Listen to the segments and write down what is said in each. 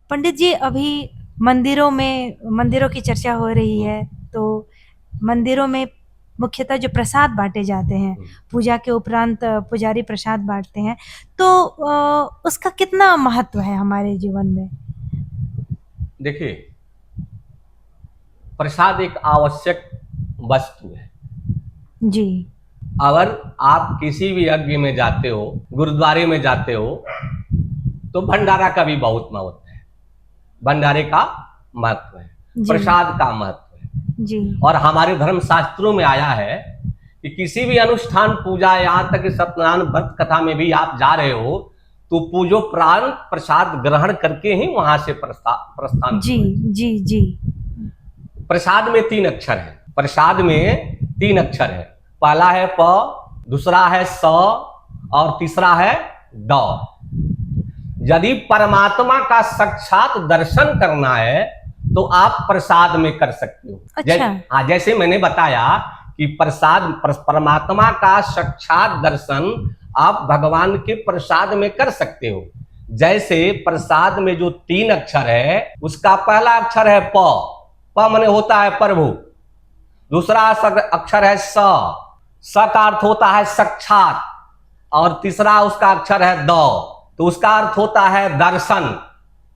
पंडित जी, अभी मंदिरों की चर्चा हो रही है, तो मंदिरों में मुख्यतः जो प्रसाद बांटे जाते हैं, पूजा के उपरांत पुजारी प्रसाद बांटते हैं, तो उसका कितना महत्व है हमारे जीवन में? देखिए, प्रसाद एक आवश्यक वस्तु है। जी। अगर आप किसी भी यज्ञ में जाते हो, गुरुद्वारे में जाते हो, तो भंडारा का भी बहुत महत्व है। भंडारे का महत्व है, जी। प्रसाद का महत्व है। जी। और हमारे धर्म शास्त्रों में आया है कि किसी भी अनुष्ठान, पूजा, यहाँ तक कि सत्यनारायण व्रत कथा में भी आप जा रहे हो तो पूजो प्राण प्रसाद ग्रहण करके ही वहां से प्रस्थान जी। जी। जी। प्रसाद में 3 अक्षर है। प्रसाद में 3 अक्षर है। पहला है प, दूसरा है स और तीसरा है द। यदि परमात्मा का साक्षात दर्शन करना है तो आप प्रसाद में कर सकते हो। अच्छा। जैसे मैंने बताया कि परमात्मा का साक्षात दर्शन आप भगवान के प्रसाद में कर सकते हो। जैसे प्रसाद में जो 3 अक्षर है, उसका पहला अक्षर है प माने होता है प्रभु। दूसरा अक्षर है स का अर्थ होता है साक्षात। और तीसरा उसका अक्षर है द, तो उसका अर्थ होता है दर्शन।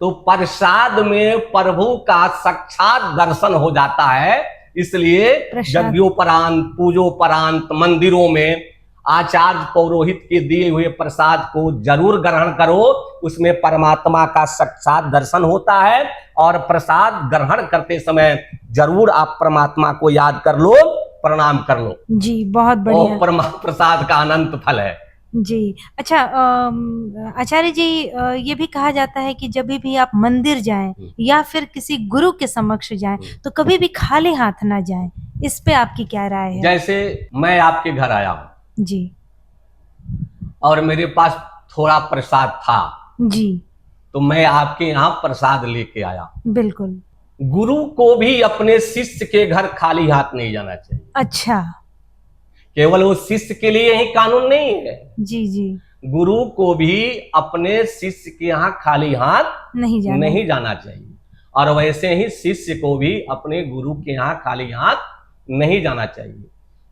तो प्रसाद में प्रभु का साक्षात दर्शन हो जाता है। इसलिए यज्ञोपरांत, पूजोपरांत मंदिरों में आचार्य पौरोहित के दिए हुए प्रसाद को जरूर ग्रहण करो। उसमें परमात्मा का साक्षात दर्शन होता है। और प्रसाद ग्रहण करते समय जरूर आप परमात्मा को याद कर लो, प्रणाम कर लो। जी, बहुत बढ़िया। प्रसाद का अनंत फल है। जी। अच्छा, आचार्य जी, ये भी कहा जाता है कि जब भी आप मंदिर जाएं या फिर किसी गुरु के समक्ष जाएं तो कभी भी खाली हाथ ना जाएं। इस पे आपकी क्या राय है? जैसे मैं आपके घर आया हूं जी। और मेरे पास थोड़ा प्रसाद था, जी। तो मैं आपके यहाँ प्रसाद लेके आया। बिल्कुल। गुरु को भी अपने शिष्य के घर खाली हाथ नहीं जाना चाहिए। अच्छा। केवल वो शिष्य के लिए ही कानून नहीं है। जी। जी। गुरु को भी अपने शिष्य के यहाँ खाली हाथ नहीं जाना चाहिए। और वैसे ही शिष्य को भी अपने गुरु के यहाँ खाली हाथ नहीं जाना चाहिए।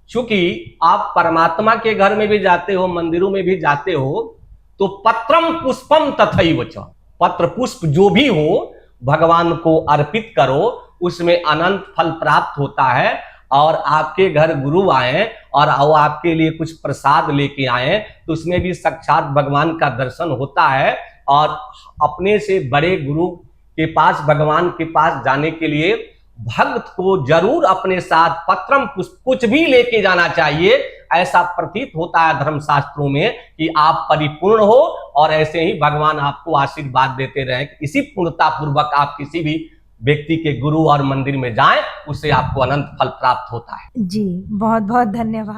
क्योंकि आप परमात्मा के घर में भी जाते हो, मंदिरों में भी जाते हो, तो पत्रम पुष्पम तथैव च, पत्र पुष्प जो भी हो भगवान को अर्पित करो, उसमें अनंत फल प्राप्त होता है। और आपके घर गुरु आए और वो आपके लिए कुछ प्रसाद लेके आए तो उसमें भी साक्षात भगवान का दर्शन होता है। और अपने से बड़े गुरु के पास, भगवान के पास जाने के लिए भक्त को जरूर अपने साथ पत्रम पुष्प कुछ भी लेके जाना चाहिए। ऐसा प्रतीत होता है धर्मशास्त्रों में कि आप परिपूर्ण हो और ऐसे ही भगवान आपको आशीर्वाद देते रहे। इसी पूर्णता पूर्वक आप किसी भी व्यक्ति के गुरु और मंदिर में जाएं, उससे आपको अनंत फल प्राप्त होता है। जी, बहुत बहुत धन्यवाद।